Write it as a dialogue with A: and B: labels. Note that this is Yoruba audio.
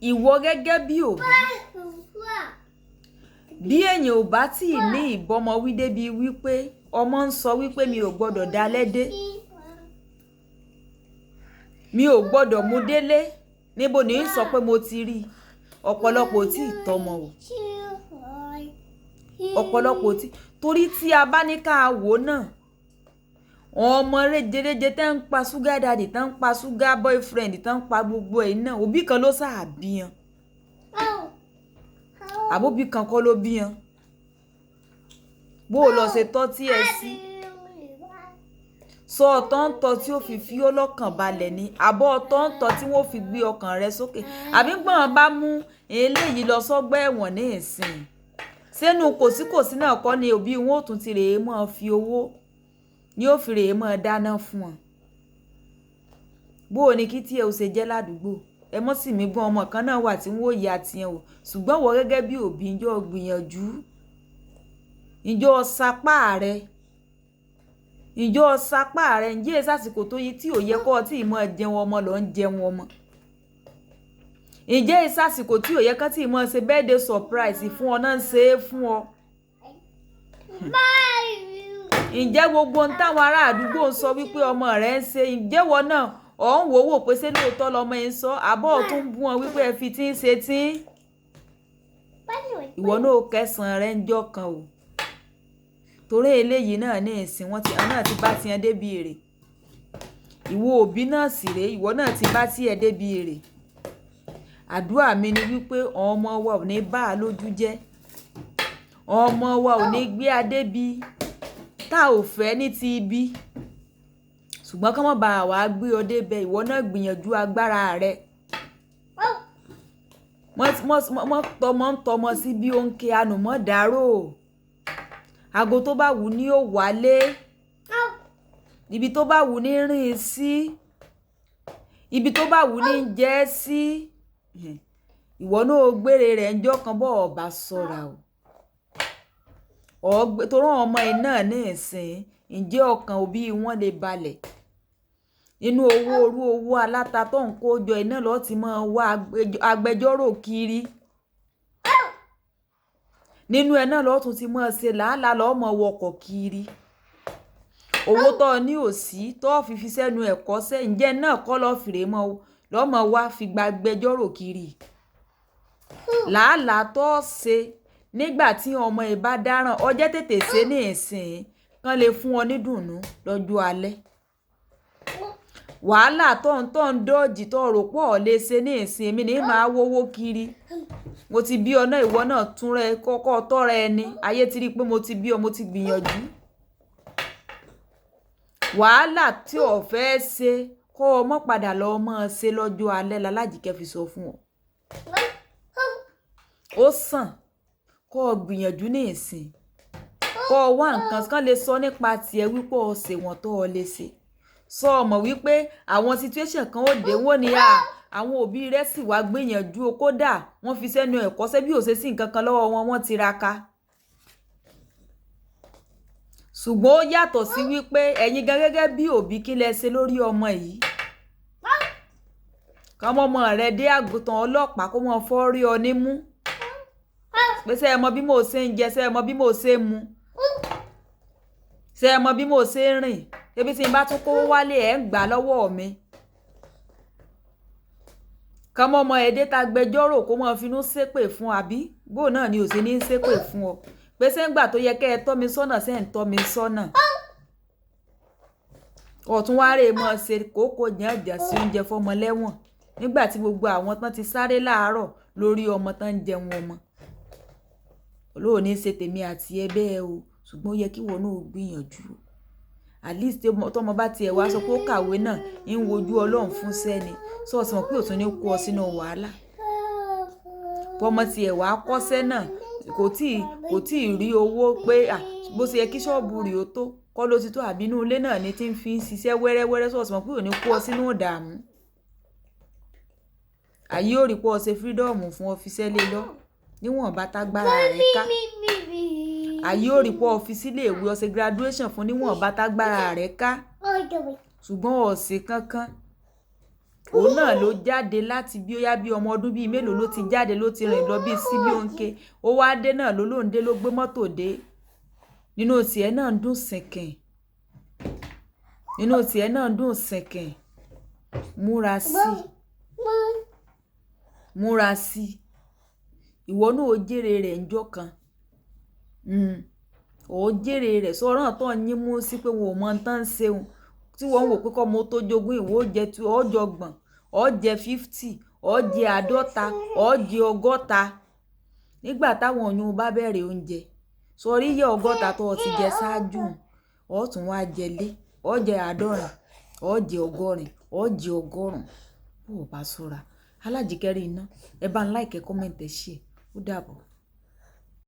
A: ìwọ gẹ́gẹ́ bí òbí bí èèyàn ò bá tí ì ní ìbọmọ wí débi wípé ọmọ ń sọ wípé mi ò gbọ́dọ̀ dá lẹ́dé mi ò gbọ́dọ̀ mú délé níbo ni ń sọ pé mo ti rí ọ̀pọ̀lọpọ̀ tí ì tọmọ o ọ̀pọ̀lọpọ̀ tí torí tí a bá ní ká wò náà ọmọ réjeréje tẹ́ ń pa sugar daddy tẹ́ ń pa sugar boyfriend tẹ́ ń pa gbogbo ẹ̀ náà òbí kan ló ṣàbíyan àbóbí kan kọ́ ló bíyan bó o lọ ṣe tọ́ tí ẹ sí sọ ọ̀tọ̀ ń tọ́ tí ó fi ọlọ́kàn balẹ̀ ní àbọ̀ ọ̀tọ̀ ń tọ́ tí wọ́n fi gbé ọkàn rẹ sókè àbí gbọ́n bá mú eléyìí lọ sọ́gbà ẹ̀wọ̀n ní ìsìn sínú kòsíkòsí náà kọ́ ni òbí wọn ò tún ti rèé mọ́ fi owó ni ó fi rèé mọ́ dáná fún wọn bó o ní kí tí ẹ ò ṣe jẹ́ ládùúgbò ẹ mọ́ sì mí gbọ́n ọmọ kan náà wà tí wọ́n yà tiẹ̀ o ṣùgbọ́n wọ́n gẹ́gẹ́ bí òbí ìjọ gbìyànjú ìjọ sapá rẹ ǹjẹ́ sásìkò tó yí tí ò yẹ kọ́ tí ìmọ̀ jẹun ọmọ lọ ń jẹun ọmọ ǹjẹ́ sásìkò tí ò yẹ kọ́ tí ìmọ̀ ṣe birthday surprise fún ọ náà ń ṣe é fún ọ ǹjẹ́ gbogbo ohun táwọn ará àdúgbò ń sọ wípé ọmọ rẹ̀ ń ṣe ǹjẹ́ wọn náà ọ̀ ń wò pé ṣé lóòótọ́ lọmọ yẹn sọ àbọ̀ tó ń bú wọn wípé ẹ fi tí ń ṣe tí ìwọ náà kẹsàn-án rẹ̀ ń jọ kan o torí eléyìí náà ní ìsìn wọn náà ti bá tiẹ̀ débi èrè ìwọ òbí náà sì rèé ìwọ náà ti bá tiẹ̀ débi èrè àdúrà mi ni wípé ọmọ wa ò ní bá a lójú jẹ́ ọmọ wa ò ní gbé adé bí tá ò fẹ́ ní ti ibi ṣùgbọ́n kọ́mọ́ bá wa gbé ọ débẹ̀ ìwọ náà gbìyànjú agbára rẹ mọ́ tọmọ sí bí ó ń ké anùmọ́ dárò aago tó bá wù ní ó wálé ibi tó bá wù ní rìn sí ibi tó bá wù ní jẹ́ sí ìwọ náà gbére rẹ̀ ńjọ́ kan bọ́ ọba sọ̀ra o torí ọmọ ẹ̀ náà ní ìsìn ǹjẹ́ ọkàn òbí wọn lè balẹ̀ inú owó aláta tó ń kó jọ iná lọ́ọ́ ti máa wá agbẹjọ́rò kiri nínú ẹ náà lọ́ọ́ tún ti máa ṣe làálàá lọ́ọ́ mọ̀ wọkọ̀ kiri owó tó ní òsì tó fi sẹ́nu ẹ̀kọ́ sẹ́ ǹjẹ́ náà kọ́ lọ́ọ́ fìrè mọ́ lọ́ọ́ mọ̀ wá fi gba agbẹjọ́rò kiri làálàá tó ṣe nígbà tí ọmọ ẹ bá dáràn ọjẹ́ tètè ṣe ní ìsìn kan lè fún ọ ní dùnnú lọ́jọ́ alẹ́ wàhálà tó ń dọ́ọ̀jì tó rò pọ̀ lè ṣe ní ìsìn èmi ní máa wówó kiri mo ti bí ọ náà ìwọ náà tún rẹ kọ́kọ́ tọ́ra ẹni ayé ti rí i pé mo ti bí ọ mo ti gbìyànjú wàhálà tí o fẹ́ ṣe kó o mọ́ padà lọ mọ́ ọ ṣe lọ́jọ́ alẹ́ lálájìkẹ́ fi sọ fún ọ ó sàn kó o gbìyànjú ní ìsìn kó o wá nǹkan kan lè sọ nípa tiẹ̀ wípé o ṣe wọ́n tó o lè ṣe sọ ọmọ wípé àwọn situation kan ó dé wọ́n ní àwọn òbí rẹ̀ sì wá gbìyànjú o kódà wọ́n fi sẹ́nu ẹ̀kọ́ sẹ́ bí ò ṣe sí nǹkan kan lọ́wọ́ wọn wọ́n tiraka ṣùgbọ́n ó yàtọ̀ sí wípé ẹ̀yin gan gẹ́gẹ́ bí òbí kí lẹ ṣe lórí ọmọ yìí kọ́mọ rẹ̀ dé àgùntàn ọlọ́pàá kó mọ fọ́ rí ọ nímú pé ṣé ẹ mọ bí mo ṣe ń jẹ ṣé ẹ mọ bí mo ṣe ń mu ṣé ẹ mọ bí mo ṣe ń rìn ebi tí n bá tún kówó wálé ẹ̀ ń gbà lọ́wọ́ mi kọ́mọ ọmọ ẹ̀dẹ́ ta gbẹjọ́rò kó mọ finú ṣépè fún àbí bó náà ni ò sí ní ṣépè fún ọ pé ṣé ń gbà tó yẹ kẹ́ ẹ tọ́ mi sọ́nà ṣé ń tọ́ mi sọ́nà ọ̀tún wá rè mọ́ ṣe kókó jàǹjà sí oúnjẹ fọmọ lẹ́wọ̀n nígbà tí gbogbo àwọn tán ti sáré láàárọ̀ lórí ọmọ tán ń jẹun ọmọ olóòní ṣe tèmi àti ẹ bẹ́ẹ̀ o ṣùgbọ́n ó yẹ kí wọn náà gbìyànjú at least tọmọ bá tiẹ̀ wá sọ pé ó kàwé náà ń wojú ọlọ́run fún sẹ́ni sọ́ọ̀sì mọ̀ pé òtún ní kó ọ sínú wàhálà bọ́mọ tiẹ̀ wá kọ́ṣẹ́ náà kò tí ì rí owó pé bó ṣe yẹ kí ṣọ́ọ̀bù rí o tó kọ́ ló ti tó àbínú ilé náà ni tí ń fi ń ṣiṣẹ́ wẹ́rẹ́wẹ́rẹ́ sọ́ọ̀sì mọ̀ pé òní kó ọ sínú ìdààmú àyè ò rí pé ọ ṣe fírídọ́ọ̀mù fún ọfiṣẹ́ lé lọ níwọ̀n bá tágbára rẹ̀ ká àyè ò rí pé ọfiṣí lè wé ọ ṣe graduation fún níwọ̀n bá tágbára rẹ̀ ká ṣùgbọ́n ọ̀sẹ̀ kankan òun náà ló jáde láti bí ó yá bí ọmọ ọdún bíi mélòó ló ti jáde ló ti rìn lọ bí síbí òǹkè ó wá dé náà ló lóun dé ló gbé mọ́tò dé nínú tiẹ̀ náà ń dùn sìnkìn nínú tiẹ̀ náà ń dùn sìnkìn múra sí ìwọ náà ó jèrè rẹ̀ ńjọ́ kan ó jèrè rẹ̀ sọ̀rọ̀ tó ń yín mú sí pé wọn ò mọ tán ń ṣeun tí wọ́n ń wò pé kọ́ mo tó jogún ìwọ ó jẹ ọjọ́gbọ̀n ó jẹ 50 ó jẹ 50 ó jẹ 100 nígbà táwọn oyún bá bẹ̀rẹ̀ oúnjẹ sọrí yẹ 100 tó ti jẹ ṣáájú ó tún wá jẹlé ó jẹ 50 ó jẹ 100 ó jẹ 100 bó o bá ṣọ́ra Alájíkẹ́rí iná ẹ bá ń like comment ẹ share ó dàbọ̀.